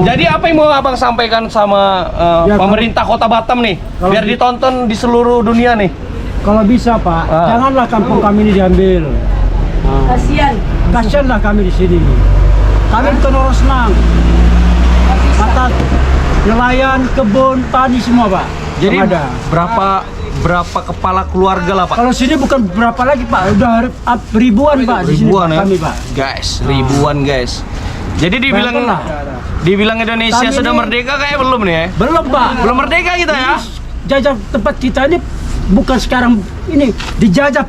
Jadi apa yang mau abang sampaikan sama Ya, pemerintah Kota Batam nih, biar ditonton di seluruh dunia nih? Kalau bisa Pak, janganlah kampung kami ini diambil. Kasianlah kami di sini. Kami bukan orang senang. Mata nelayan, kebun, tani semua Pak. Jadi Yang ada. berapa kepala keluarga lah Pak? Kalau sini bukan berapa lagi Pak, udah ribuan Pak di sini Ribuan ya? kami Pak. Guys, ribuan guys. Jadi dibilang Indonesia Kami sudah ini- merdeka kayak belum nih ya? Belum Pak. Belum merdeka kita ya? Jajah tempat kita ini bukan sekarang ini dijajah.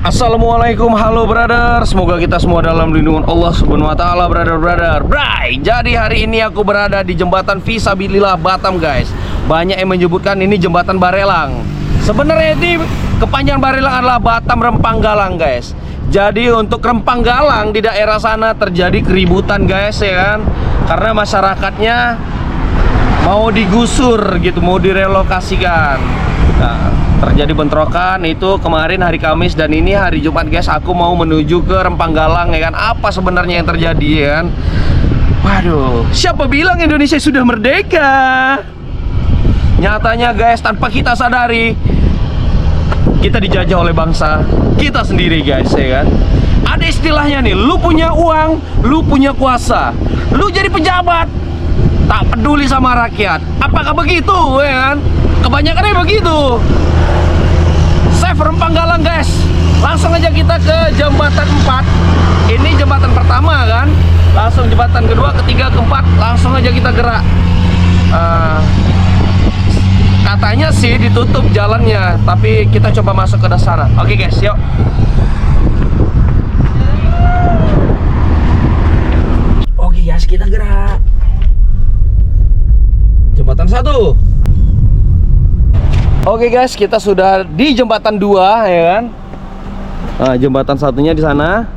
Assalamualaikum, halo brother. Semoga kita semua dalam lindungan Allah Subhanahu wa taala, brother. Bray, jadi hari ini aku berada di jembatan Fisabilillah Batam, guys. Banyak yang menyebutkan ini jembatan Barelang. Sebenarnya ini kepanjangan Barelang adalah Batam Rempang Galang, guys. Jadi untuk Rempang Galang di daerah sana terjadi keributan, guys, ya kan? Karena masyarakatnya mau digusur gitu, mau direlokasikan. Nah, terjadi bentrokan itu kemarin hari Kamis dan ini hari Jumat, guys. Aku mau menuju ke Rempang Galang, ya kan? Apa sebenarnya yang terjadi, ya kan? Waduh, siapa bilang Indonesia sudah merdeka? Nyatanya, guys, tanpa kita sadari kita dijajah oleh bangsa kita sendiri, guys, ya kan? Ada istilahnya nih, lu punya uang, lu punya kuasa, lu jadi pejabat, tak peduli sama rakyat. Apakah begitu, ya kan? Kebanyakannya begitu. Save Rempang Galang, guys. Langsung aja kita ke jembatan 4. Ini jembatan pertama kan. Langsung jembatan kedua, ketiga, keempat. Langsung aja kita gerak. Katanya sih ditutup jalannya, tapi kita coba masuk ke sana. Oke, guys, yuk. Oke, guys, kita gerak. Jembatan 1. Oke, guys, kita sudah di jembatan 2, ya kan? Nah, jembatan satunya di sana.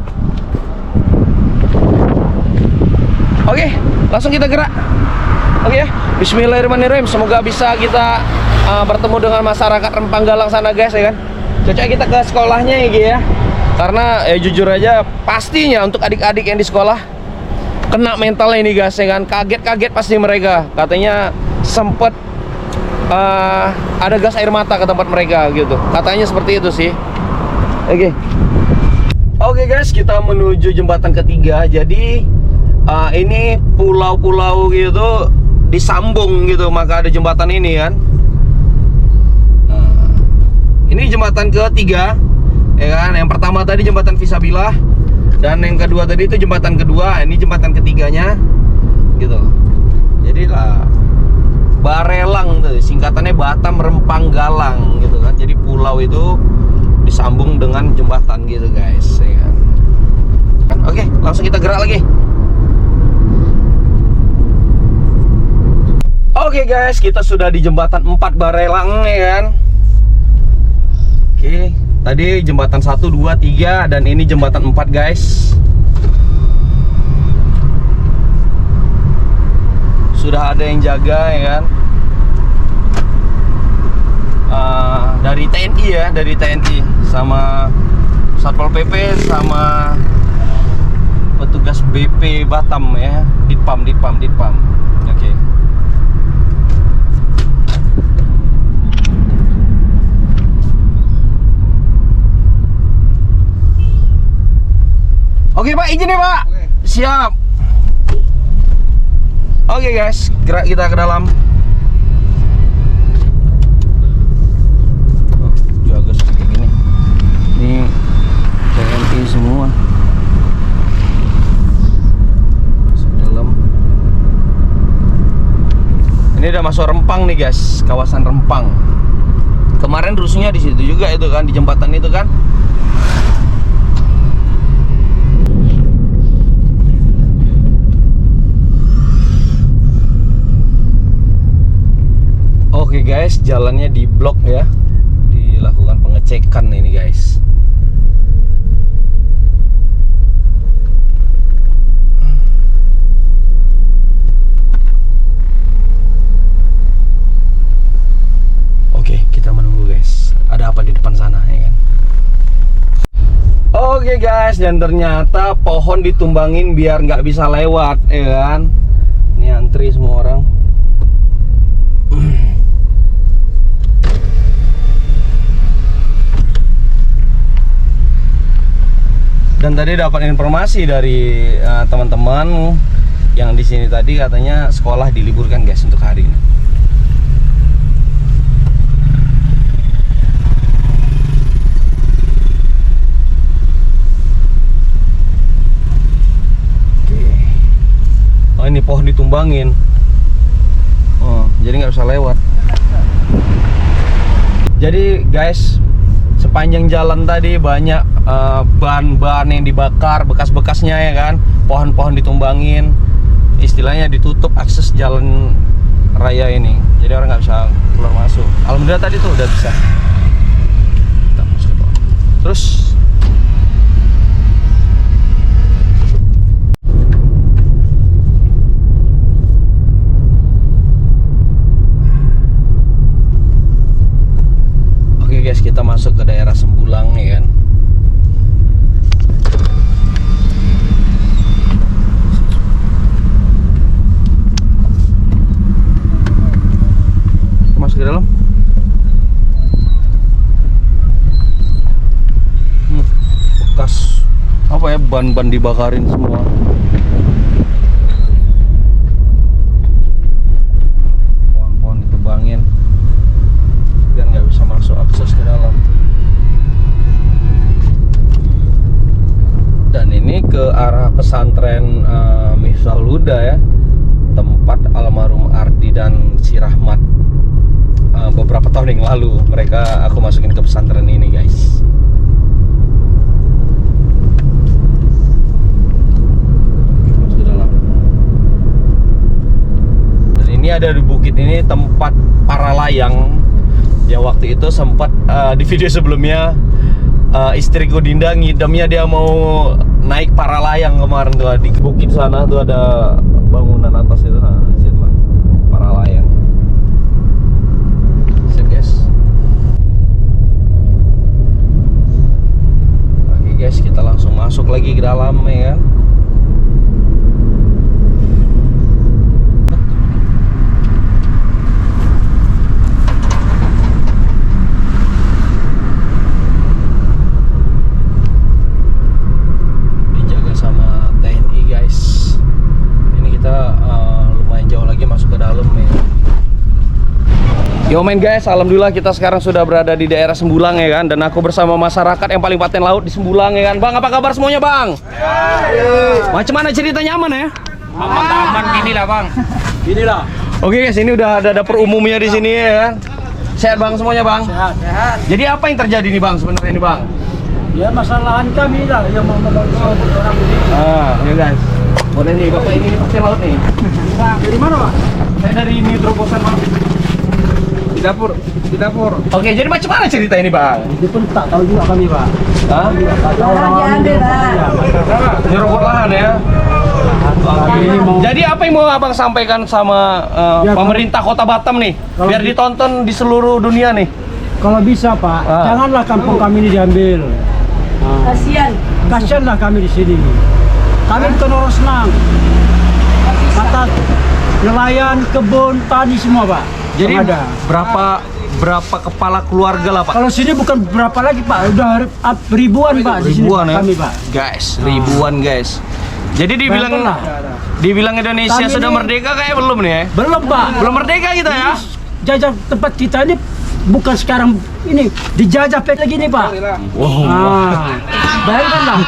Oke, langsung kita gerak. Oke ya, bismillahirrahmanirrahim. Semoga bisa kita bertemu dengan masyarakat Rempang Galang sana, guys, ya kan? Cocok kita ke sekolahnya ya, Gi, ya. Karena jujur aja pastinya untuk adik-adik yang di sekolah kena mentalnya ini, guys, ya kan? Kaget-kaget pasti mereka. Katanya sempet ada gas air mata ke tempat mereka gitu. Katanya seperti itu sih. Oke, guys, kita menuju jembatan ketiga. Jadi ini pulau-pulau gitu disambung gitu, maka ada jembatan ini kan. Ini jembatan ketiga, ya kan? Yang pertama tadi jembatan Fisabilillah, dan yang kedua tadi itu jembatan kedua. Ini jembatan ketiganya gitu. Jadi lah Barelang tuh, singkatannya Batam Rempang Galang gitu kan. Jadi pulau itu disambung dengan jembatan gitu, guys, ya kan? Oke, langsung kita gerak lagi. Oke, guys, kita sudah di jembatan 4 Barelang, ya kan? Oke, tadi jembatan 1, 2, 3, dan ini jembatan 4, guys. Sudah ada yang jaga, ya kan? Dari TNI ya, dari TNI sama Satpol PP sama petugas BP Batam ya, Ditpam. Oke. Oke, Pak, izin ya, Pak. Oke. Siap. Oke, guys, gerak kita ke dalam. Jaga seperti gini. Ini TNI semua. Masuk dalam. Ini udah masuk Rempang nih, guys, kawasan Rempang. Kemarin rusuhnya di situ juga itu kan, di jembatan itu kan. Oke, guys, jalannya di blok ya, dilakukan pengecekan ini, guys. Oke, kita menunggu, guys. Ada ada apa di depan sana ya kan. Oke guys, dan ternyata pohon ditumbangin biar nggak bisa lewat ya kan. Ini antri semua orang. Dan tadi dapat informasi dari teman-teman yang di sini tadi, katanya sekolah diliburkan guys untuk hari ini. Oh, ini pohon ditumbangin. Oh, jadi nggak bisa lewat. Jadi guys, sepanjang jalan tadi banyak bahan-bahan yang dibakar, bekas-bekasnya ya kan. Pohon-pohon ditumbangin, istilahnya ditutup akses jalan raya ini. Jadi orang nggak bisa keluar masuk. Alhamdulillah tadi tuh udah bisa. Kita masuk ke bawah. Terus guys, kita masuk ke daerah Sembulang nih kan. Masuk ke dalam. Bekas apa ya, ban-ban dibakarin semua. Pohon-pohon ditebangin biar nggak bisa masuk akses ke dalam. Dan ini ke arah pesantren Miftahul Huda ya, tempat almarhum Ardi dan si Rahmat. Beberapa tahun yang lalu mereka aku masukin ke pesantren ini guys. Masuk ke dalam. Dan ini ada di bukit ini tempat para layang. Ya waktu itu sempat di video sebelumnya istriku Dinda ngidamnya dia mau naik para layang kemarin tuh di bukit sana tuh, ada bangunan atas itu, situ lah, para layang. Sip guys. Oke guys, kita langsung masuk lagi ke dalam ya kan. Yo men guys, alhamdulillah kita sekarang sudah berada di daerah Sembulang ya kan. Dan aku bersama masyarakat yang paling paten laut di Sembulang ya kan. Bang, apa kabar semuanya bang? Macam mana ceritanya, aman ya? Aman gini lah bang. Gini lah. Oke guys, ini udah ada dapur umumnya di sini ya kan. Sehat bang semuanya bang? Sehat. Jadi apa yang terjadi nih bang sebenarnya ini bang? Ya masalahan kami lah yang mau membantu orang ini. Ya guys, boleh nih bapak ini pakai laut nih. Dari mana pak? Saya dari Nitrobosan bang. Di dapur. Oke, jadi macam mana cerita ini bang? Itu pun tak tahu juga kami pak. Hah? Nyerobot lahan ya. Jadi apa yang mau abang sampaikan sama pemerintah Kota Batam nih, biar ditonton di seluruh dunia nih? Kalau bisa pak, janganlah kampung kami ini diambil. Kasianlah kami di sini. Kami bukan orang senang. Mata nelayan, kebun, tani semua pak. Jadi ada. berapa kepala keluarga lah pak? Kalau sini bukan berapa lagi pak, udah ribuan pak di sini. Ribuan ya? Kami pak. Guys, ribuan guys. Jadi dibilang Indonesia kami sudah ini, merdeka kayak belum nih ya? Belum pak. Belum merdeka kita ya? Jajah tempat kita ini bukan sekarang ini dijajah lagi nih pak. Wow. Bayangkanlah.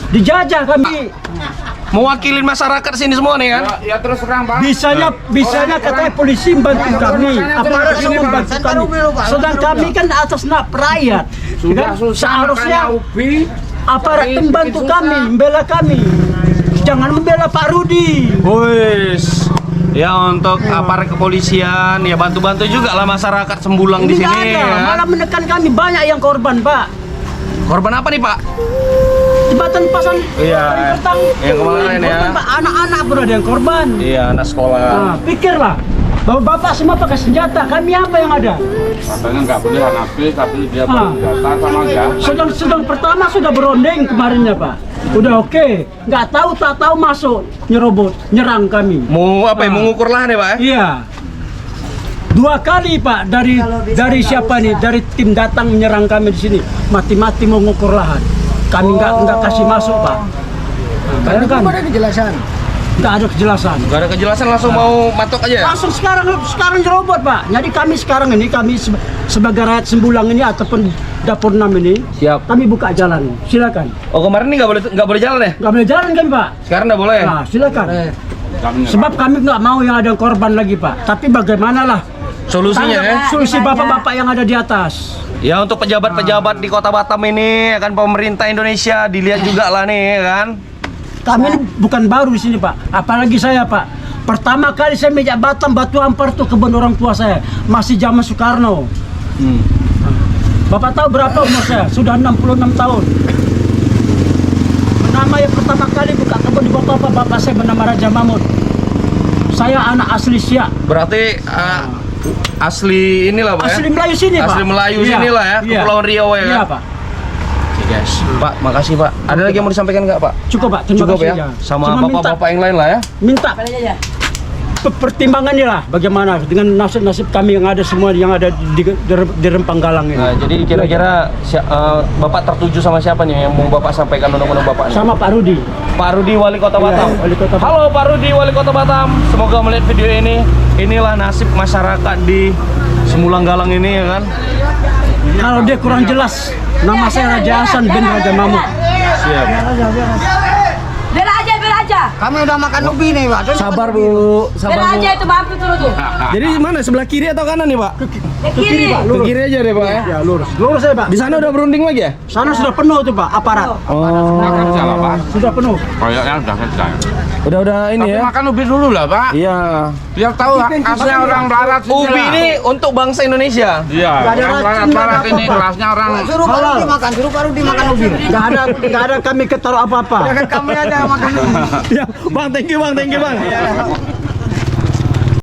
Dijajah kami. Mewakilin masyarakat sini semua nih kan? Ya terus terang bang. Bisanya katanya polisi membantu kami, aparat semua membantu kami. Sedang kami kan atas nak rakyat. Sudah Kan? susah Seharusnya makanya Upi aparat membantu kami, membela kami. Jangan membela Pak Rudi. Wis. Ya untuk aparat kepolisian ya bantu-bantu juga lah masyarakat Sembulang di Ini nggak sini ada, ya. malah menekan kami, banyak yang korban pak. Korban apa nih pak? Jembatan pasang Iya, yang kemarin ya. Korban, Pak. Anak-anak pun ada yang korban. Iya, anak sekolah. Pikirlah, Bapak semua pakai senjata, kami apa yang ada? Katanya nggak boleh Hanafi, tapi dia bersenjata sama aja. Sedang pertama sudah berondeng kemarinnya Pak. Udah oke, nggak tahu tak tahu masuk nyerobot, nyerang kami. Mau apa ya? Mau ngukur lahan ya, Pak? Iya. 2 kali Pak dari siapa nih? Dari tim datang menyerang kami di sini. Mati-mati mau ngukur lahan. Kami nggak kasih masuk Pak. Karena kan ada kejelasan. nggak ada kejelasan. Gak ada kejelasan, langsung mau matok aja ya? Langsung sekarang nyerobot Pak. Jadi kami sekarang ini sebagai rakyat Sembulang ini ataupun Dapur 6 ini, Siap. kami buka jalan. Silakan. Oh, kemarin ini nggak boleh jalan ya? Nggak boleh jalan kan Pak? Sekarang nggak boleh. Nah, silakan. Kami Sebab kami nggak mau yang ada korban lagi Pak. Tapi bagaimanalah Solusinya ya? solusi bapak-bapak yang ada di atas. Ya untuk pejabat-pejabat di Kota Batam ini, ya kan pemerintah Indonesia dilihat juga lah nih, ya kan? Kami ini bukan baru di sini Pak. Apalagi saya Pak. Pertama kali saya menjak Batam Batu Ampar tuh kebun orang tua saya. Masih zaman Soekarno. Bapak tahu berapa umur saya? Sudah 66 tahun. Nama yang pertama kali buka kebun di bapak saya bernama Raja Mamut. Saya anak asli Siak. Berarti asli inilah Pak Asli ya? Melayu sini Pak. Asli Melayu Iya, sinilah ya, iya. Kepulauan Riau ya Iya kan? Pak. Oke guys, Pak makasih Pak. Ada lagi yang mau disampaikan nggak Pak? Cukup Pak, terima Cukup kasih ya? Sama Cuma bapak-bapak yang lain lah ya? minta pertimbangannya lah bagaimana dengan nasib-nasib kami yang ada semua yang ada di Rempang Galang ini. Nah, jadi kira-kira Bapak tertuju sama siapa nih yang mau Bapak sampaikan undang-undang Bapak nih? Sama Pak Rudi. Pak Rudi Wali Kota Iya, Batam. Wali Kota Batam. Halo Pak Rudi Wali Kota Batam. Semoga melihat video ini. Inilah nasib masyarakat di Semulang Galang ini ya kan. Kalau dia kurang jelas, nama saya Raja Hasan bin Raja Mamut. Siap. Biar aja. Kami udah makan ubi nih, Pak. Terus Sabar Bu, Biar sabar Bu. aja itu maaf tuh tuh. Jadi mana sebelah kiri atau kanan nih Pak? Ke kiri. Ke kiri aja deh Pak ya. Ya lurus, lurus saya Pak. Di sana udah berunding lagi ya? Sana sudah penuh tuh Pak, aparat. Nggak kerja lah Pak. Sudah penuh. Kayaknya udah kerja. Udah ini Tapi ya. makan ubi dulu lah Pak. Iya. Biar tahu aslinya orang Barat. Ubi ini untuk bangsa Indonesia. Iya, Nggak ada orang racun, nggak Barat ada ini apa-apa. kelasnya orang suruh Pak Rudi makan, suruh Pak Rudi makan ubi. Nggak ada kami ketaruh apa-apa. Kami ada makan ubi. Ya, Bang, thank you Bang.